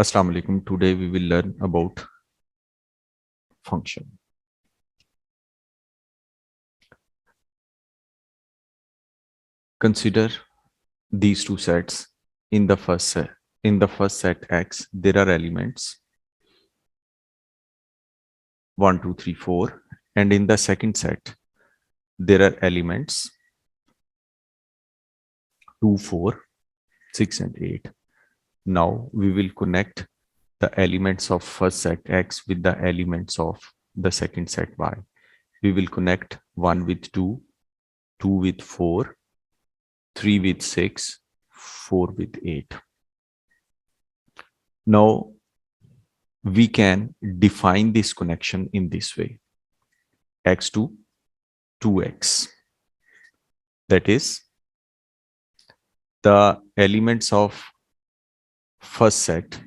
Assalamu alaikum. Today we will learn about function. Consider these two sets. In the first set X, there are elements 1, 2, 3, 4, and in the second set there are elements 2, 4, 6, and 8. Now we will connect the elements of first set X with the elements of the second set Y. We will connect 1 with 2, 2 with 4, 3 with 6, 4 with 8. Now we can define this connection in this way: x to 2x. That is, the elements of first set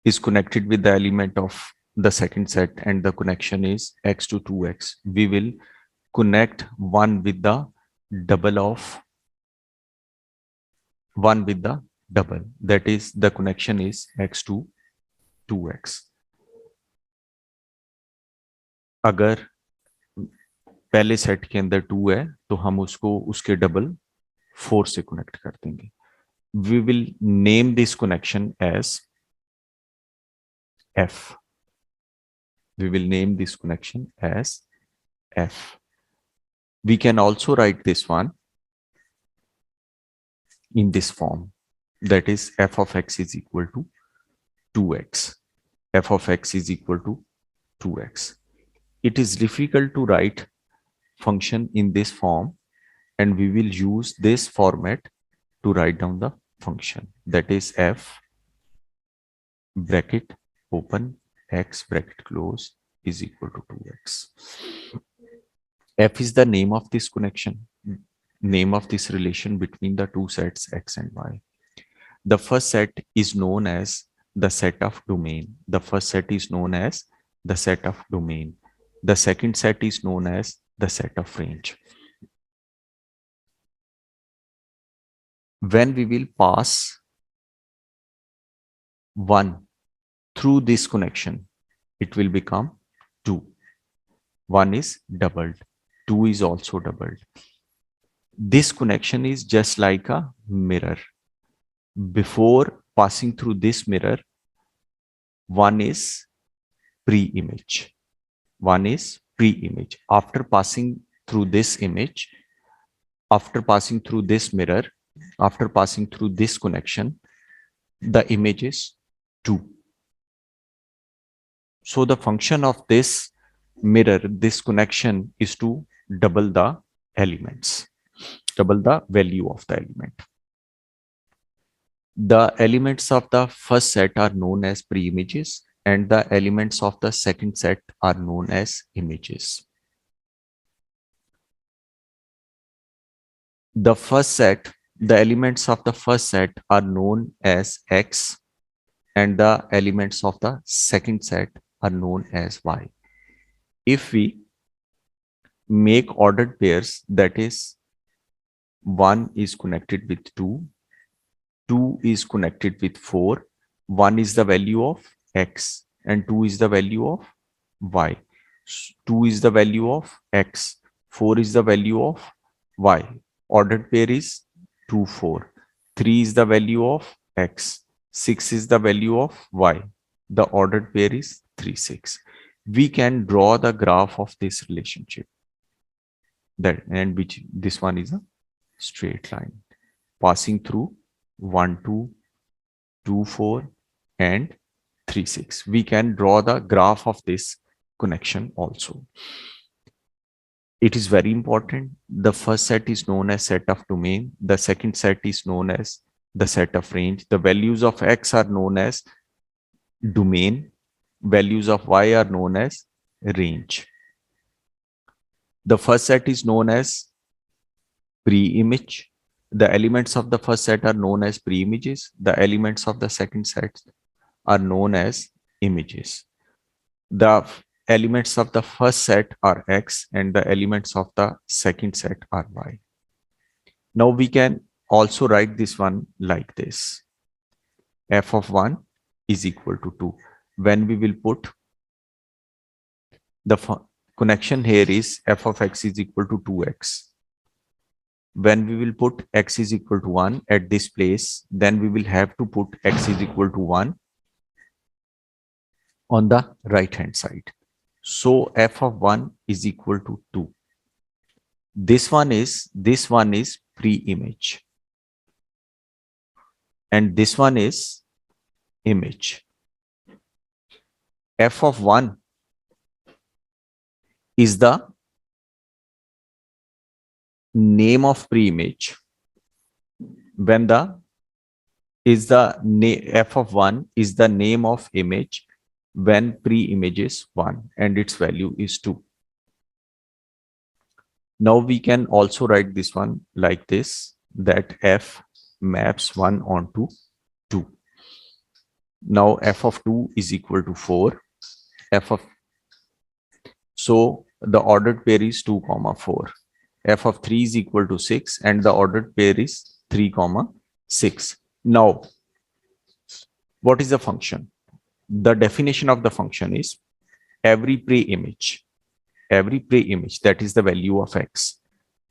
is connected with the element of the second set, and the connection is x to 2x. We will connect 1 with the double of 1 with the double. That is, the connection is x to 2x. अगर पहले set के अंदर 2 है तो हम उसको उसके double 4 से कनेक्ट कर देंगे. We will name this connection as F. We will name this connection as F. We can also write this one in this form. That is, f of x is equal to 2x. F of x is equal to 2x. It is difficult to write function in this form, and we will use this format to write down the function. That is, f bracket open x bracket close is equal to 2x. F is the name of this connection, name of this relation between the two sets x and y. The first set is known as the set of domain. The first set is known as the set of domain. The second set is known as the set of range. When we will pass 1 through this connection, it will become 2. 1 is doubled, 2 is also doubled. This connection is just like a mirror. Before passing through this mirror, 1 is pre-image. 1 is pre-image. After passing through this image, after passing through this mirror, after passing through this connection, the image is 2. So the function of this mirror, this connection, is to double the elements, double the value of the element. The elements of the first set are known as pre-images, and the elements of the second set are known as images. The first set, the elements of the first set are known as x, and the elements of the second set are known as y. If we make ordered pairs, that is, 1 is connected with 2, 2 is connected with 4, 1 is the value of x and 2 is the value of y. 2 is the value of x, 4 is the value of y. Ordered pair is 2, 4. 3 is the value of x, 6 is the value of y. The ordered pair is 3, 6. We can draw the graph of this relationship, that, and which this one is a straight line passing through 1, 2, 2, 4 and 3, 6. We can draw the graph of this connection also. It is very important. The first set is known as set of domain. The second set is known as the set of range. The values of x are known as domain. Values of y are known as range. The first set is known as pre-image. The elements of the first set are known as pre-images. The elements of the second set are known as images. The elements of the first set are x and the elements of the second set are y. Now we can also write this one like this. F of 1 is equal to 2. When we will put the connection here is f of x is equal to 2x. When we will put x is equal to 1 at this place, then we will have to put x is equal to 1 on the right hand side. So f of 1 is equal to 2. This one is pre-image, and this one is image. F of 1 is the name of pre-image. When the f of 1 is the name of image when pre-image is 1 and its value is 2. Now we can also write this one like this, that f maps 1 onto 2. Now f of 2 is equal to 4. So the ordered pair is 2 comma 4. F of 3 is equal to 6 and the ordered pair is 3 comma 6. Now what is the function? The definition of the function is every pre-image that is the value of x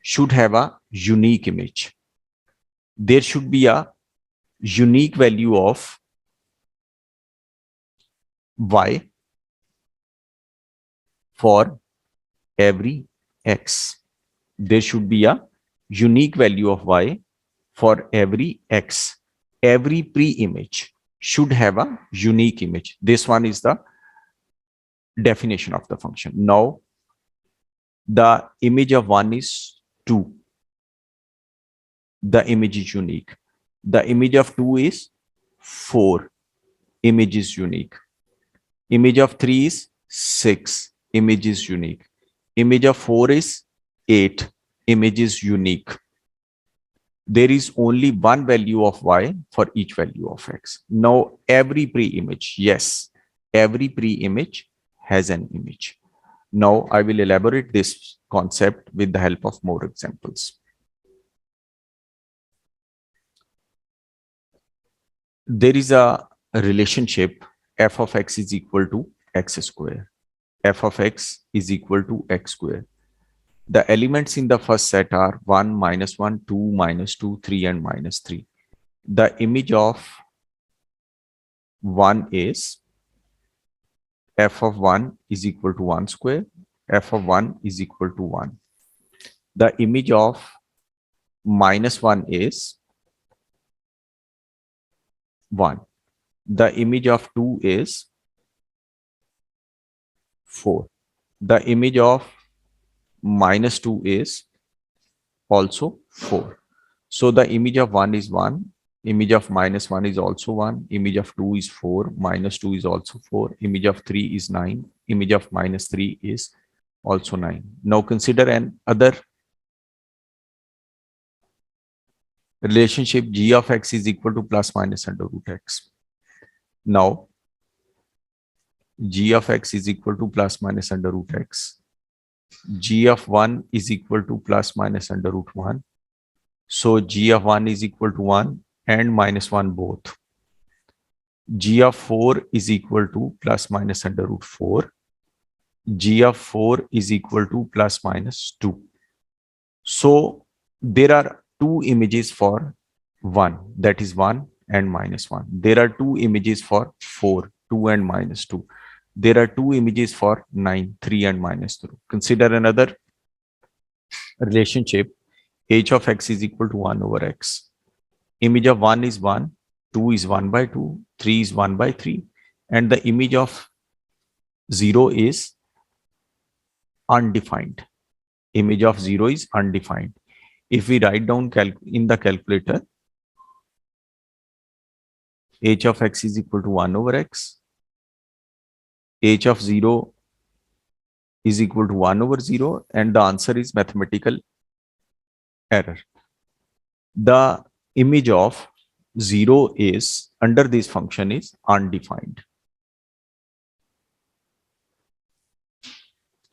should have a unique image. There should be a unique value of y for every x. There should be a unique value of y for every x. Every pre-image should have a unique image. This one is the definition of the function. Now the image of 1 is 2. The image is unique. The image of 2 is 4. Image is unique. Image of 3 is 6. Image is unique. Image of 4 is 8. Image is unique. There is only one value of y for each value of x. Now every pre-image, yes, every pre-image has an image. Now I will elaborate this concept with the help of more examples. There is a relationship f of x is equal to x square. F of x is equal to x square. The elements in the first set are 1, -1, 2, -2, 3, and -3. The image of 1 is f of 1 is equal to 1 square. F of 1 is equal to 1. The image of -1 is 1. The image of 2 is 4. The image of -2 is also 4. So the image of 1 is 1. Image of -1 is also 1. Image of 2 is 4. -2 is also 4. Image of 3 is 9. Image of -3 is also 9. Now consider an other relationship. G of x is equal to plus minus under root x. Now G of x is equal to plus minus under root x. G of 1 is equal to plus minus under root 1. So G of 1 is equal to 1 and -1 both. G of 4 is equal to plus minus under root 4. G of 4 is equal to plus minus 2. So there are two images for 1, that is 1 and -1. There are two images for 4, 2 and -2. There are two images for 9, 3 and -3. Consider another relationship. H of x is equal to 1 over x. Image of 1 is 1, 2 is 1 by 2, 3 is 1 by 3, and the image of 0 is undefined. Image of 0 is undefined. If we write down in the calculator, h of x is equal to 1 over x, h of 0 is equal to 1 over 0, and the answer is mathematical error. The image of 0 is under this function is undefined.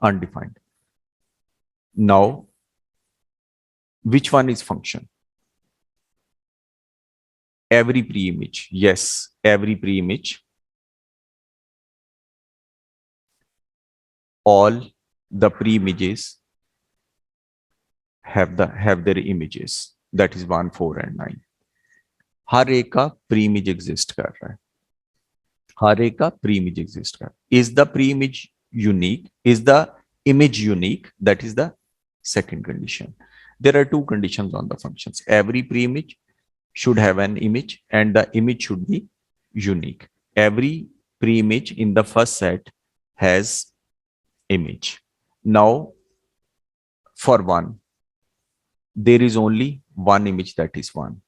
Undefined. Now, which one is function? every pre-image. Yes, every pre-image. All the pre-images have their images. That is 1, 4 and 9. हर एक का pre image exist कर रहा है. हर एक का pre image exist कर. Is the pre image unique? Is the image unique? That is the second condition. There are two conditions on the functions. Every pre-image should have an image and the image should be unique. Every pre-image in the first set has image. Now, for 1, there is only one image, that is 1.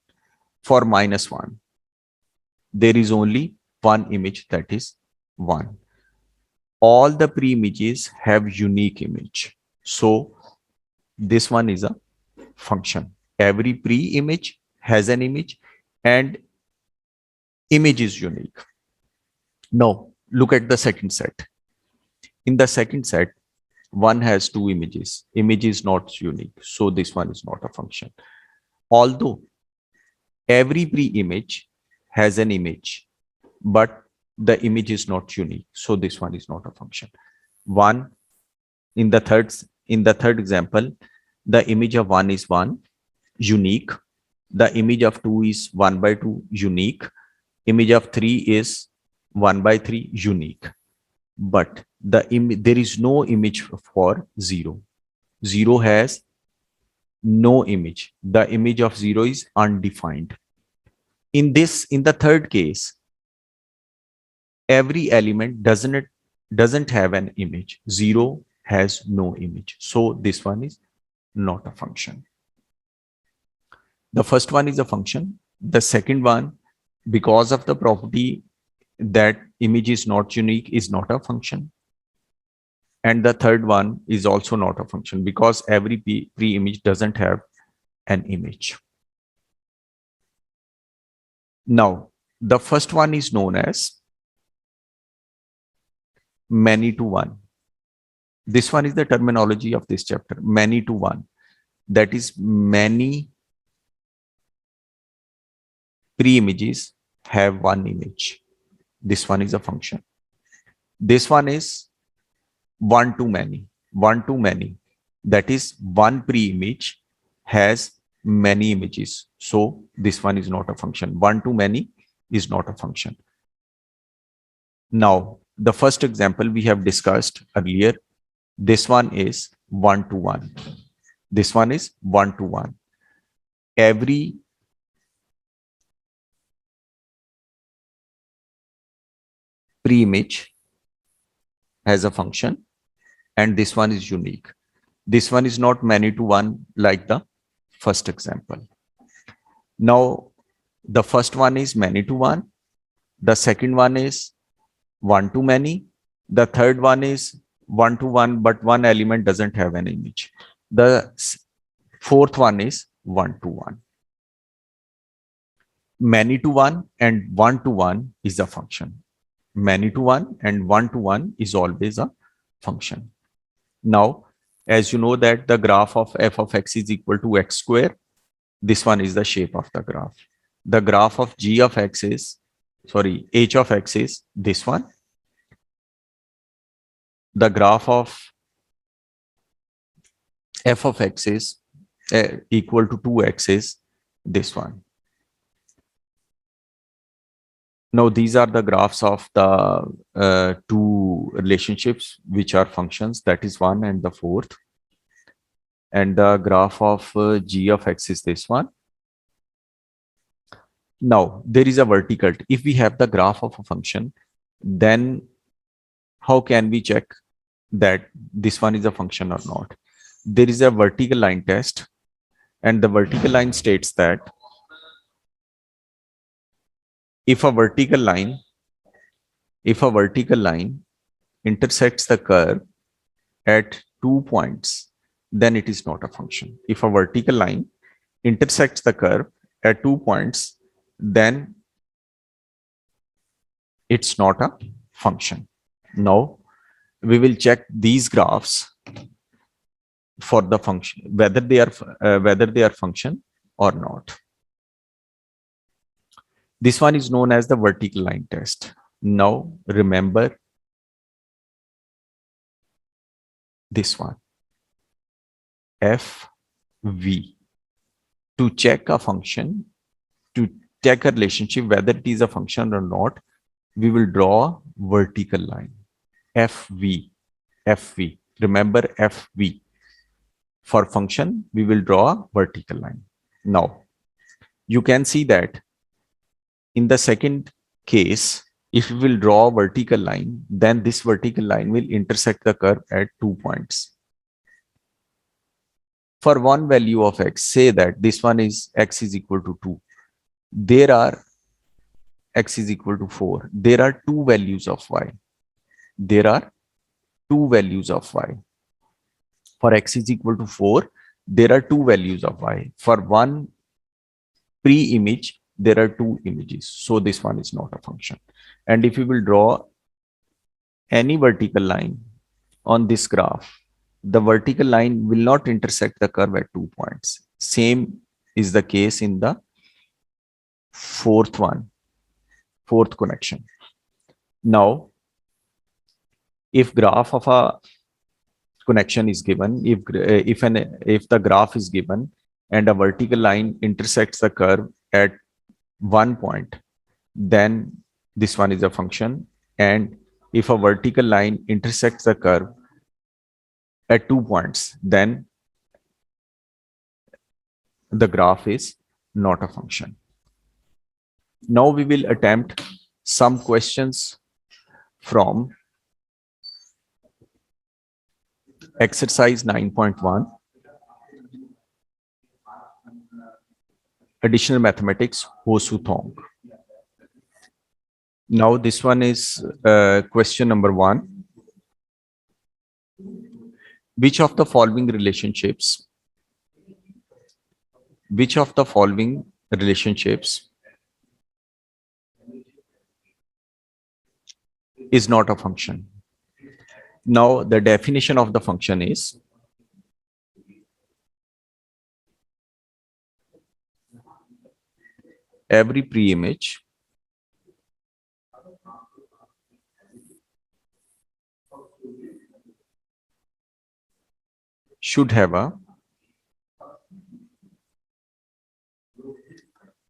For -1, there is only one image, that is 1. All the pre-images have unique image. So this one is a function. Every pre-image has an image and image is unique. Now look at the second set. In the second set, one has 2 images. Image is not unique. So this one is not a function. Although every pre-image has an image, but the image is not unique. So this one is not a function. One, in the third example, the image of 1 is 1, unique. The image of 2 is 1 by 2, unique. Image of 3 is 1 by 3, unique. But there is no image for 0. 0 has no image. The image of 0 is undefined. In the third case, every element doesn't have an image. 0 has no image. So this one is not a function. The first one is a function. The second one, because of the property that image is not unique, is not a function. And the third one is also not a function because every pre-image doesn't have an image. Now, the first one is known as many to one. This one is the terminology of this chapter, many to one. That is, many pre-images have one image. This one is a function. This one is one to many. One to many. That is, one pre-image has many images. So this one is not a function. One to many is not a function. Now, the first example we have discussed earlier, this one is 1 to 1. This one is 1 to 1. Every pre-image has a function and this one is unique. This one is not many to 1 like the first example. Now, the first one is many to 1. The second one is 1 to many. The third one is 1 to 1, but one element doesn't have an image. The fourth one is 1 to 1. Many to 1 and 1 to 1 is a function. Many to 1 and 1 to 1 is always a function. Now, as you know that the graph of f of x is equal to x square, this one is the shape of the graph. The graph of g of x is, h of x is this one. The graph of f of x is equal to 2x is this one. Now, these are the graphs of the two relationships which are functions, that is 1 and the fourth. And the graph of g of x is this one. Now, there is a vertical. If we have the graph of a function, then how can we check that this one is a function or not? There is a vertical line test, and the vertical line states that if a vertical line intersects the curve at 2 points, then it is not a function. If a vertical line intersects the curve at 2 points, then it's not a function. Now, we will check these graphs for the function, whether they are function or not. This one is known as the vertical line test. Now remember this one, FV. To check a function, to check a relationship, whether it is a function or not, we will draw vertical line. FV, FV. Remember FV. For function, we will draw a vertical line. Now, you can see that in the second case, if we will draw a vertical line, then this vertical line will intersect the curve at 2 points. For one value of x, say that this one is x is equal to 2. There are x is equal to 4. There are two values of y. There are two values of y. For x is equal to 4, there are two values of y. For one pre-image, there are two images. So this one is not a function. And if you will draw any vertical line on this graph, the vertical line will not intersect the curve at 2 points. Same is the case in the fourth connection. Now, if graph of a connection is given, if the graph is given and a vertical line intersects the curve at 1 point, then this one is a function. And if a vertical line intersects the curve at 2 points, then the graph is not a function. Now we will attempt some questions from exercise 9.1, additional mathematics, Ho Su Thong. Now this one is question number 1. Which of the following relationships is not a function? Now the definition of the function is every pre-image should have a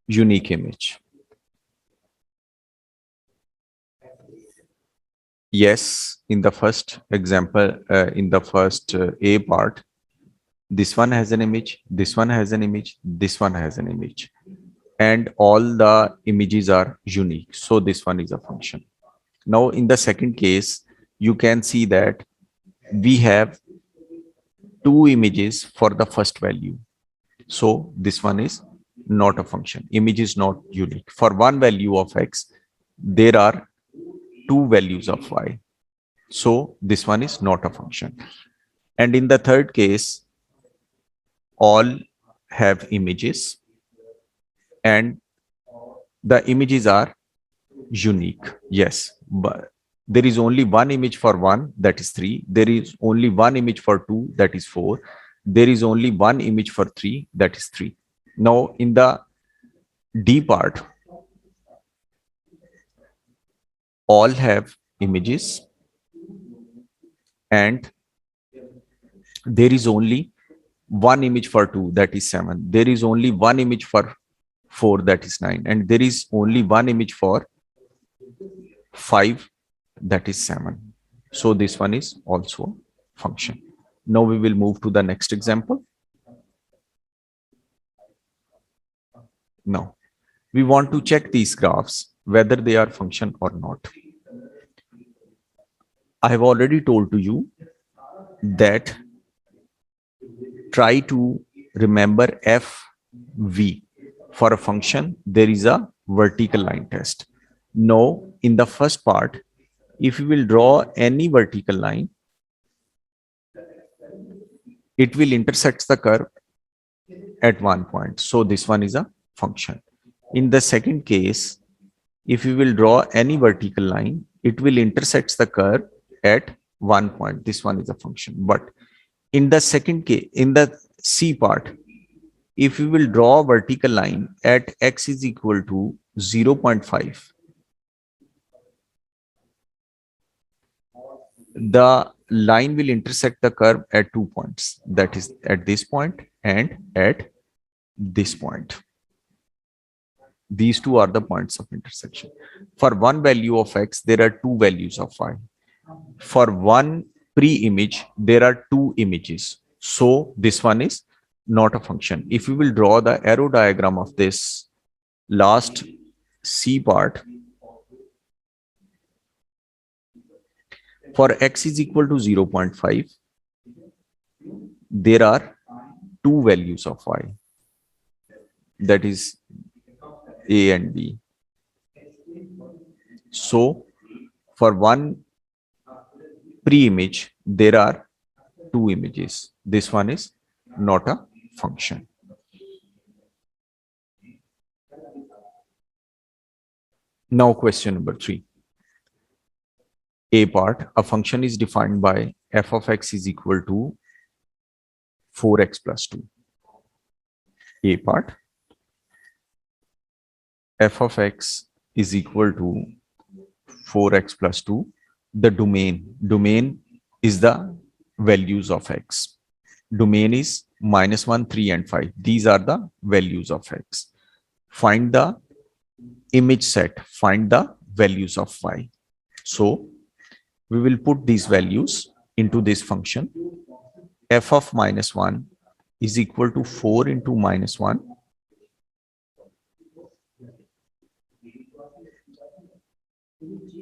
unique image. Yes, in the first example, in the first A part, this one has an image, this one has an image, this one has an image, and all the images are unique. So this one is a function. Now in the second case, you can see that we have two images for the first value. So this one is not a function. Image is not unique. For one value of x, there are two values of y. So this one is not a function. And in the third case, all have images and the images are unique. Yes, but there is only one image for 1, that is 3. There is only one image for 2, that is 4. There is only one image for 3, that is 3. Now in the D part, all have images and there is only one image for 2, that is 7. There is only one image for 4, that is 9. And there is only one image for 5, that is 7. So this one is also a function. Now we will move to the next example. Now we want to check these graphs, whether they are function or not. I have already told to you that try to remember FV. For a function, there is a vertical line test. Now, in the first part, if you will draw any vertical line, it will intersect the curve at 1 point. So this one is a function. In the second case, if you will draw any vertical line, it will intersect the curve at 1 point. This one is a function. But in the second case, in the C part, If we will draw a vertical line at x is equal to 0.5, the line will intersect the curve at 2 points, that is at this point and at this point. These two are the points of intersection. For one value of x, there are two values of y. For one pre-image, there are two images. So this one is not a function. If we will draw the arrow diagram of this last C part, for x is equal to 0.5, there are two values of y, that is a and b. So for one pre-image, there are two images. This one is not a function. Now question number 3. A part, a function is defined by f of x is equal to 4x plus 2. A part, f of x is equal to 4x plus 2. The domain is the values of x. Domain is -1, 3 and 5. These are the values of x. Find the image set, find the values of y. So we will put these values into this function. F of -1 is equal to 4 into -1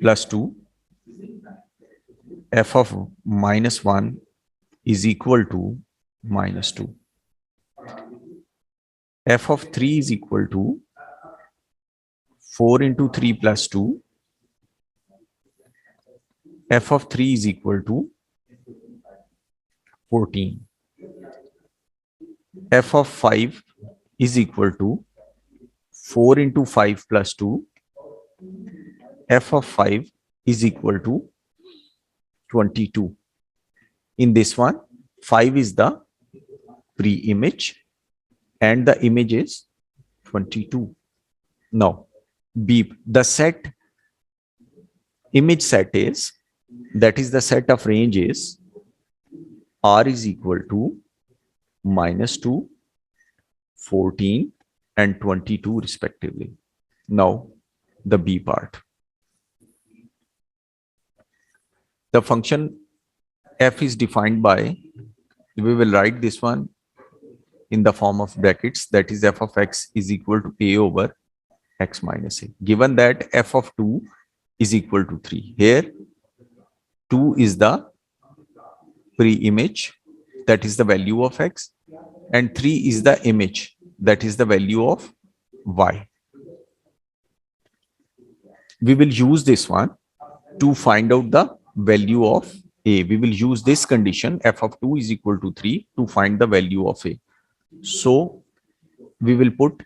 plus 2. F of -1 is equal to -2. F of 3 is equal to 4 into 3 plus 2. F of 3 is equal to 14. F of 5 is equal to 4 into 5 plus 2. F of 5 is equal to 22. In this one, 5 is the pre-image and the image is 22. Now, B, the set, image set is, that is the set of range is R is equal to -2, 14 and 22 respectively. Now, the B part. The function f is defined by, we will write this one in the form of brackets, that is f of x is equal to a over x minus a. Given that f of 2 is equal to 3. Here, 2 is the pre-image, that is the value of x, and 3 is the image, that is the value of y. We will use this one to find out the value of a. We will use this condition f of 2 is equal to 3 to find the value of a. So we will put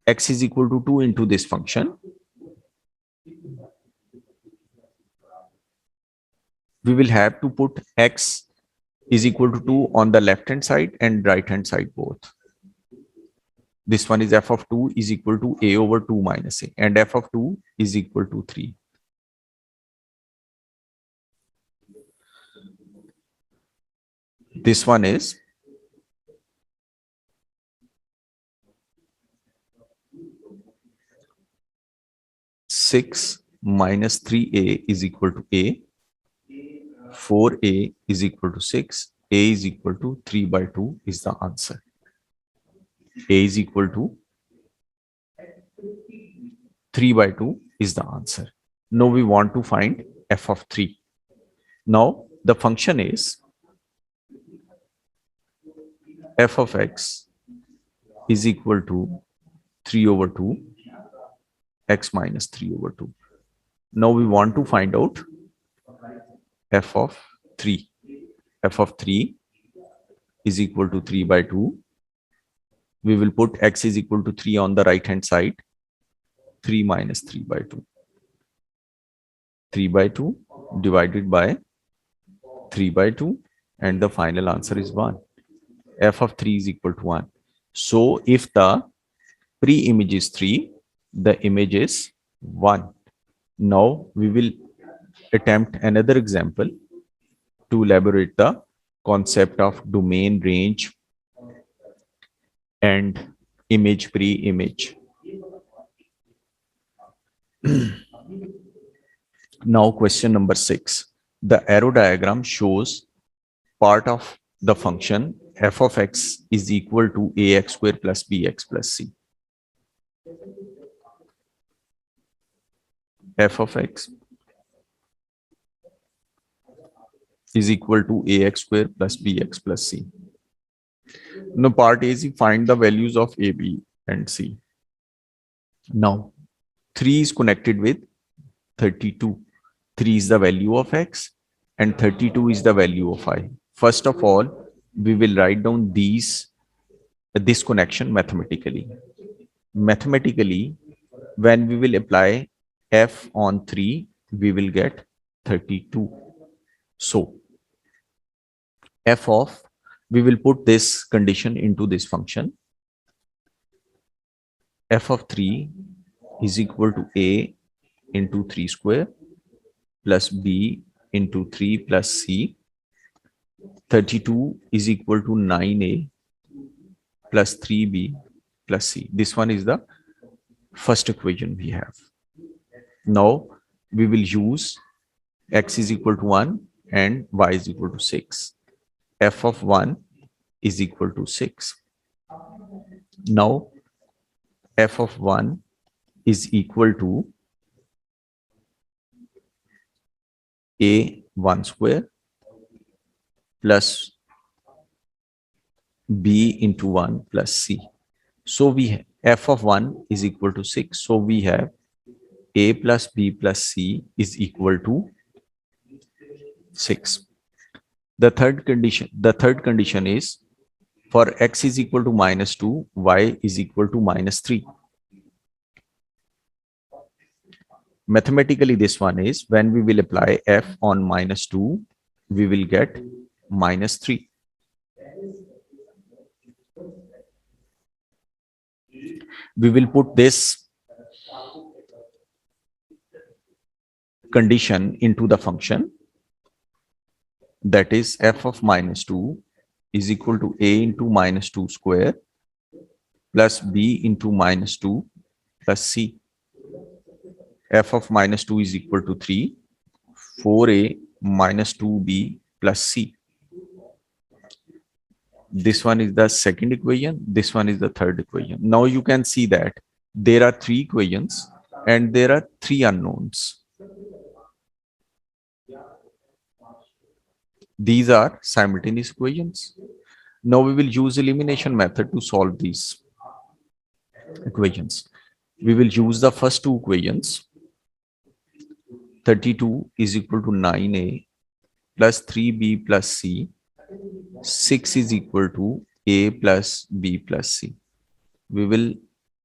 x is equal to 2 into this function. We will have to put x is equal to 2 on the left hand side and right hand side both. This one is f of 2 is equal to a over 2 minus a, and f of 2 is equal to 3. This one is -6 minus 3a is equal to a. 4a is equal to 6. A is equal to 3 by 2 is the answer. A is equal to 3 by 2 is the answer. Now we want to find f of 3. Now the function is f of x is equal to 3 over 2 x minus 3 over 2. Now we want to find out f of 3. F of 3 is equal to 3 by 2. We will put x is equal to 3 on the right hand side. 3 minus 3 by 2. 3 by 2 divided by 3 by 2, and the final answer is 1. f of 3 is equal to 1. So if the pre-image is 3, the image is 1. Now we will attempt another example to elaborate the concept of domain range and image pre-image. Now question number 6. The arrow diagram shows part of the function f of x is equal to ax square plus bx plus c. F of x is equal to ax square plus bx plus c. Now part A is you find the values of a, b and c. Now 3 is connected with 32. 3 is the value of x and 32 is the value of I. First of all, we will write down this connection mathematically. Mathematically, when we will apply f on 3, we will get 32. So f of, we will put this condition into this function. F of 3 is equal to a into 3 square plus b into 3 plus c. 32 is equal to 9a plus 3b plus c. This one is the first equation we have. Now we will use x is equal to 1 and y is equal to 6. F of 1 is equal to 6. Now f of 1 is equal to a 1 square plus b into 1 plus c. So we f of 1 is equal to 6. So we have a plus b plus c is equal to 6. The third condition is for x is equal to -2, y is equal to -3. Mathematically, this one is when we will apply f on -2, we will get -3. We will put this condition into the function, that is f of -2 is equal to a into -2 square plus b into -2 plus c. F of -2 is equal to 3, 4a minus 2b plus c. This one is the second equation. This one is the third equation. Now you can see that there are 3 equations and there are 3 unknowns. These are simultaneous equations. Now we will use elimination method to solve these equations. We will use the first 2 equations. 32 is equal to 9a plus 3b plus c. 6 is equal to a plus b plus c. We will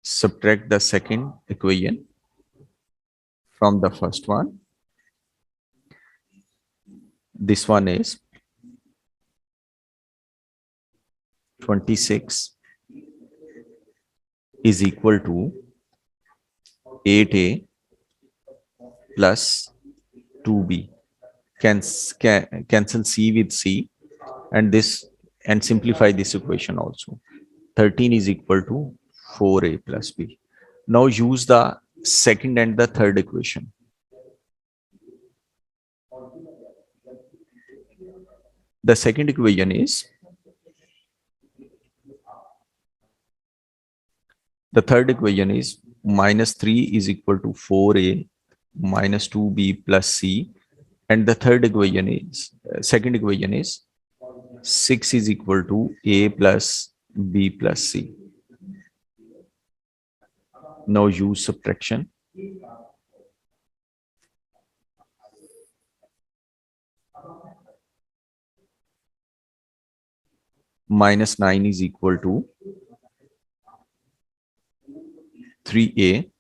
subtract the second equation from the first one. This one is 26 is equal to 8a plus 2b. Cancel c with c and this and simplify this equation also. 13 is equal to 4a plus b. Now use the second and the third equation. The second equation is, the third equation is -3 is equal to 4a minus 2b plus c, and the third equation is, second equation is 6 is equal to a plus b plus c. Now use subtraction. -9 is equal to 3a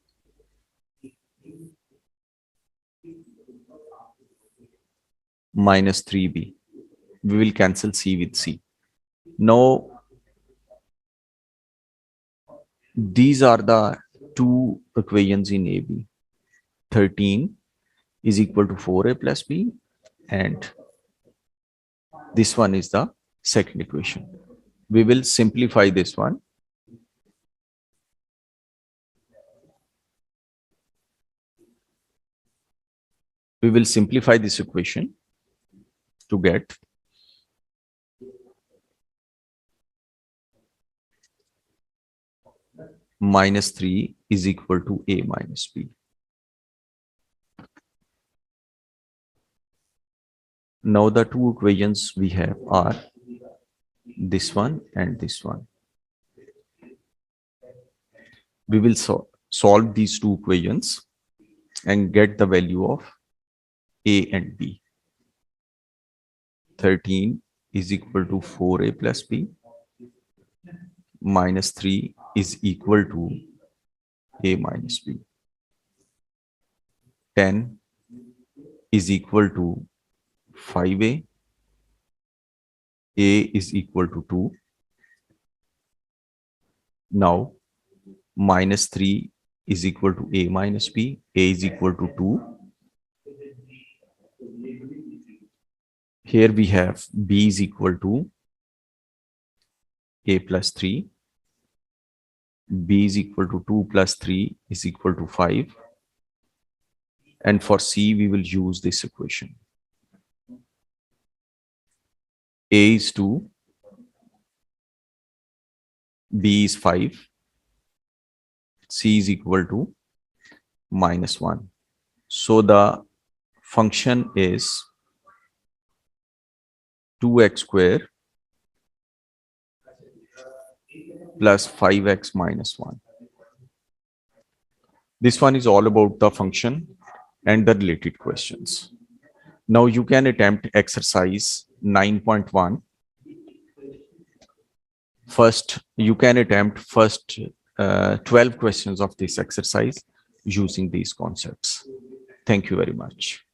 minus 3b. We will cancel c with c. Now These are the two equations in AB. 13 is equal to 4a plus b, and this one is the second equation. We will simplify this one. We will simplify this equation to get minus 3 is equal to a minus b. Now the two equations we have are this one and this one. We will solve these two equations and get the value of a and b. 13 is equal to 4a plus b, minus 3 is equal to a minus b. 10 is equal to 5a, a is equal to 2. Now minus 3 is equal to a minus b, a is equal to 2. Here we have b is equal to a plus 3, b is equal to 2 plus 3 is equal to 5. And for c, we will use this equation. A is 2, b is 5, c is equal to minus 1. So the function is 2x square plus 5x minus 1. This one is all about the function and the related questions. Now you can attempt exercise 9.1. First, you can attempt first 12 questions of this exercise using these concepts. Thank you very much.